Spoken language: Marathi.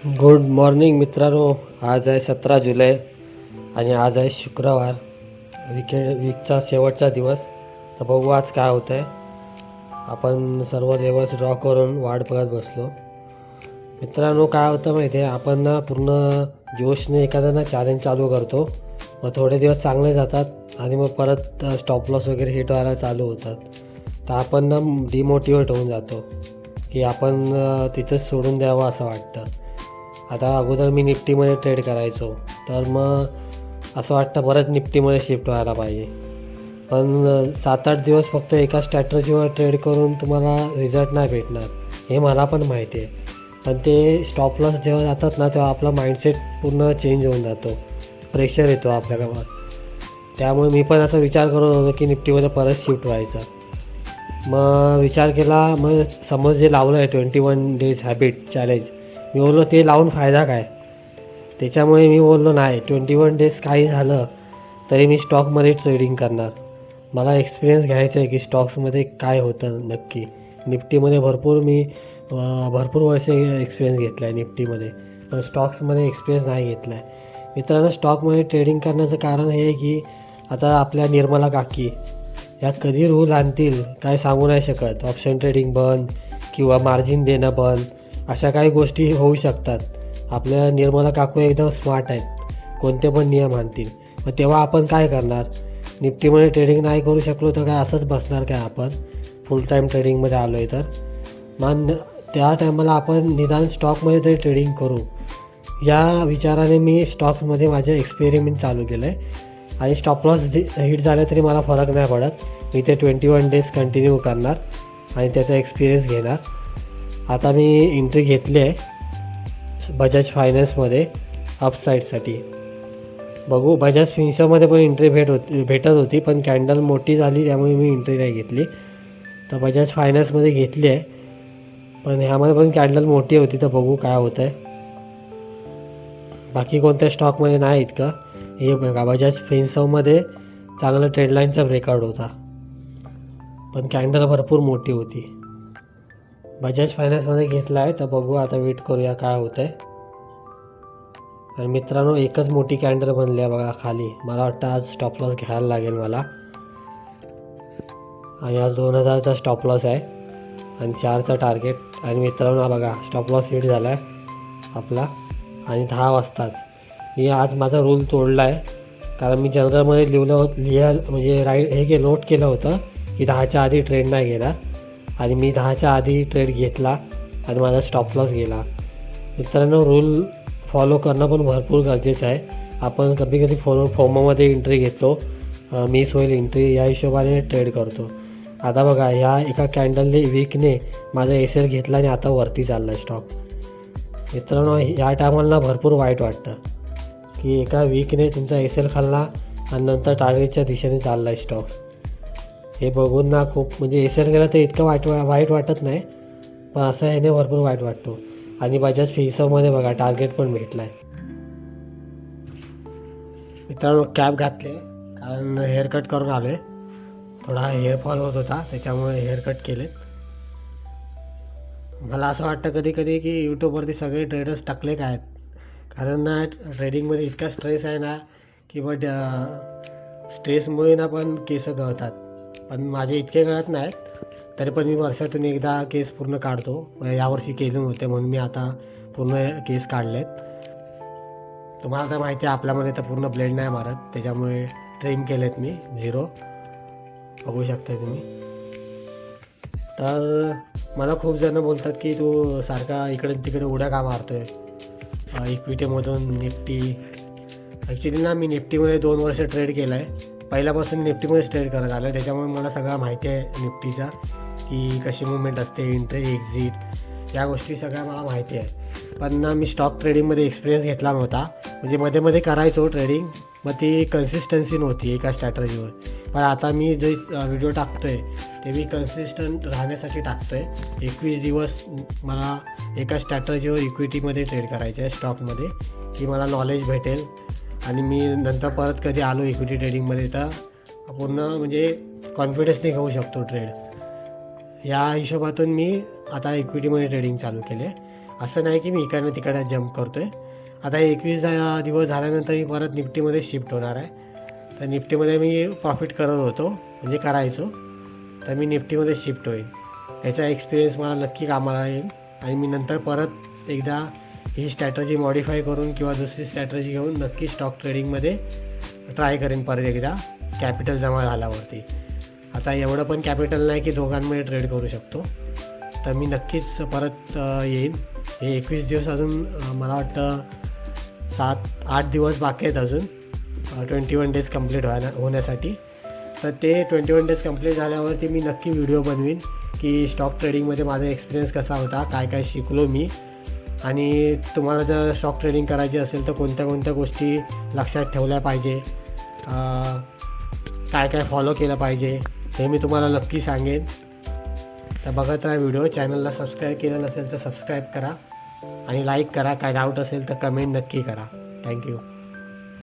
गुड मॉर्निंग मित्रांनो. आज आहे 17 जुलै आणि आज आहे शुक्रवार. वीकचा शेवटचा दिवस. तर बघू आज काय होतं आहे. आपण सर्व लेवल्स ड्रॉ करून वाट बघत बसलो. मित्रांनो काय होतं माहिती आहे, आपण ना पूर्ण जोशने एखादा ना चॅलेंज चालू करतो, मग थोडे दिवस चांगले जातात आणि मग परत स्टॉप लॉस वगैरे हिट व्हायला चालू होतात. तर आपण ना डिमोटिवेट होऊन जातो की आपण तिथंच सोडून द्यावं असं वाटतं. आता अगोदर मी निफ्टीमध्ये ट्रेड करायचो, तर मग असं वाटतं परत निफ्टीमध्ये शिफ्ट व्हायला पाहिजे. पण 7-8 दिवस फक्त एका स्ट्रॅटर्जीवर ट्रेड करून तुम्हाला रिझल्ट नाही भेटणार, हे मला पण माहिती आहे. पण ते स्टॉप लॉस जेव्हा जातात ना, तेव्हा आपला माइंडसेट पूर्ण चेंज होऊन जातो, प्रेशर येतो आपल्यावर. त्यामुळे मी पण असा विचार करत होतो की निफ्टीमध्ये परत शिफ्ट व्हायचा. मग विचार केला, मग समज जे लावलं आहे 21 डेज हॅबिट चॅलेंज, मी बोललो ते लावून फायदा काय. त्याच्यामुळे मी बोललो नाही, 21 डेज काही झालं तरी मी स्टॉकमध्ये ट्रेडिंग करणार. मला एक्सपिरियन्स घ्यायचा आहे की स्टॉक्समध्ये काय होतं नक्की. निफ्टीमध्ये भरपूर वर्ष एक्सपिरियन्स घेतला आहे निफ्टीमध्ये, पण स्टॉक्समध्ये एक्सपिरियन्स नाही घेतला आहे. मित्रांनो, स्टॉकमध्ये ट्रेडिंग करण्याचं कारण हे आहे की आता आपल्या निर्मला काकी ह्या कधी रूल आणतील काय सांगू नाही शकत. ऑप्शन ट्रेडिंग बंद किंवा मार्जिन देणं बंद, अशा काही गोष्टी होऊ शकतात. आपल्या निर्मला काकू एकदम स्मार्ट आहेत, कोणते पण नियम आणतील. मग तेव्हा आपण काय करणार. निफ्टीमध्ये ट्रेडिंग नाही करू शकलो तर काय असंच बसणार काय आपण फुल टाईम ट्रेडिंगमध्ये आलो आहे तर. मग त्या टायमाला आपण निदान स्टॉकमध्ये तरी ट्रेडिंग करू, या विचाराने मी स्टॉक्समध्ये माझं एक्सपेरिमेंट चालू केलं आहे. आणि स्टॉप लॉस हिट झाले तरी मला फरक नाही पडत. मी ते 21 डेज कंटिन्यू करणार आणि त्याचा एक्सपिरियन्स घेणार. आता मी एंट्री घेतली आहे बजाज फायनान्समध्ये अपसाईडसाठी. बघू, बजाज फिन्सरमध्ये पण एंट्री भेटत होती, पण कॅन्डल मोठी झाली त्यामुळे मी एंट्री नाही घेतली. तर बजाज फायनान्समध्ये घेतली आहे, पण ह्यामध्ये पण कॅन्डल मोठी होती. तर बघू काय होतं आहे. बाकी कोणत्या स्टॉकमध्ये नाही इतकं. हे बघा, बजाज फिन्सरमध्ये चांगला ट्रेडलाईनचा ब्रेकआउट होता, पण कॅन्डल भरपूर मोठी होती. बजाज फायनान्समध्ये घेतला आहे, तर बघू आता वेट करूया काय होतं आहे. आणि मित्रांनो, एकच मोठी कॅन्डल बनली आहे बघा खाली. मला वाटतं आज स्टॉप लॉस घ्यायला लागेल मला. आणि आज 2000चा स्टॉप लॉस आहे आणि 4चा टार्गेट. आणि मित्रांनो बघा, स्टॉप लॉस हिट झाला आहे आपला. आणि 10 वाजताच मी आज माझा रूल तोडला आहे, कारण मी जनरलमध्ये म्हणजे नोट केलं होतं की 10च्या आधी ट्रेड नाही घेणार. आणि मी 10च्या आधी ट्रेड घेतला आणि माझा स्टॉप लॉस गेला. मित्रांनो, रूल फॉलो करणं पण भरपूर गरजेचं आहे. आपण कधी कधी फोमोमध्ये एंट्री घेतो, मिस होईल एंट्री, या हिशोबाने ट्रेड करतो. आता बघा, ह्या एका कॅन्डलने वीकने माझा एल घेतला आणि आता वरती चालला आहे स्टॉक. मित्रांनो, या टायमाला भरपूर वाईट वाटतं की एका वीकने तुमचा एल खाल्ला आणि नंतर टार्गेटच्या दिशेने चालला आहे स्टॉक. हे बघून ना खूप, म्हणजे एल गेला तर इतकं वाईट वाटत नाही, पण असं ह्याने भरपूर वाईट वाटतो. आणि बजाज फिन्सरमध्ये बघा टार्गेट पण भेटला आहे. मित्रांनो, कॅप घातले कारण हेअरकट करून आलो आहे. थोडा हेअरफॉल होत होता त्याच्यामुळे हेअरकट केले. मला असं वाटतं कधी कधी की यूट्यूबवरती सगळे ट्रेडर्स टाकले काय आहेत, कारण ना ट्रेडिंगमध्ये इतका स्ट्रेस आहे ना की स्ट्रेसमुळे ना पण केस गळतात. पण माझे इतके गळत नाहीत, तरी पण मी वर्षातून एकदा केस पूर्ण काढतो. यावर्षी केले नव्हते म्हणून मी आता पूर्ण केस काढलेत. तुम्हाला तर माहिती आहे आपल्यामध्ये तर पूर्ण ब्लेड नाही मारत, त्याच्यामुळे ट्रिम केलेत मी 0. बघू शकता तुम्ही. तर मला खूप जणं बोलतात की तू सारखा इकडे तिकडे उड्या का मारतो आहे इक्विटीमधून निफ्टी. ॲक्च्युली ना मी निफ्टीमध्ये 2 वर्ष ट्रेड केलं आहे. पहिल्यापासून निफ्टीमध्येच ट्रेड करत आलो आहे, त्याच्यामुळे मला सगळं माहिती आहे निफ्टीचा, की कशी मुवमेंट असते, एंट्री एक्झिट, या गोष्टी सगळ्या मला माहिती आहे. पण ना मी स्टॉक ट्रेडिंगमध्ये एक्सपिरियन्स घेतला नव्हता. म्हणजे मध्ये मध्ये करायचो ट्रेडिंग, मग ती कन्सिस्टन्सी नव्हती एका स्ट्रॅटर्जीवर. पण आता मी जे व्हिडिओ टाकतो आहे ते मी कन्सिस्टंट राहण्यासाठी टाकतो आहे. 21 दिवस मला एका स्ट्रॅटर्जीवर इक्विटीमध्ये ट्रेड करायचं आहे स्टॉकमध्ये, की मला नॉलेज भेटेल. आणि मी नंतर परत कधी आलो इक्विटी ट्रेडिंगमध्ये तर पूर्ण म्हणजे कॉन्फिडन्सने घेऊ शकतो ट्रेड. या हिशोबातून मी आता इक्विटीमध्ये ट्रेडिंग चालू केले. असं नाही की मी इकडनं तिकडे जम्प करतो आहे. आता 21 दिवस झाल्यानंतर मी परत निफ्टीमध्ये शिफ्ट होणार आहे. तर निफ्टीमध्ये मी प्रॉफिट करत होतो म्हणजे करायचो, तर मी निफ्टीमध्ये शिफ्ट होईल. याचा एक्सपिरियन्स मला नक्की कामाला येईल आणि मी नंतर परत एकदा ही स्ट्रॅटजी मॉडिफाय करून किंवा दुसरी स्ट्रॅटजी घेऊन नक्की स्टॉक ट्रेडिंगमध्ये ट्राय करेन परत एकदा कॅपिटल जमा झाल्यावरती. आता एवढं पण कॅपिटल नाही की दोघांमध्ये ट्रेड करू शकतो, तर मी नक्कीच परत येईन. हे 21 दिवस अजून मला वाटतं 7-8 दिवस बाकी आहेत अजून 21 डेज कंप्लीट होण्यासाठी. तर ते 21 डेज कंप्लीट झाल्यावरती मी नक्की व्हिडिओ बनवीन की स्टॉक ट्रेडिंगमध्ये माझा एक्सपिरियन्स कसा होता, काय काय शिकलो मी, आणि तुम्हाला जर स्टॉक ट्रेडिंग करायची असेल तर कोणत्या कोणत्या गोष्टी लक्षात ठेवल्या पाहिजे, काय काय फॉलो केलं पाहिजे हे मी तुम्हाला नक्की सांगेन. तर बघत राहा व्हिडिओ. चॅनलला सबस्क्राईब केलं नसेल तर सबस्क्राईब करा आणि लाईक करा. काय डाऊट असेल तर कमेंट नक्की करा. थँक्यू.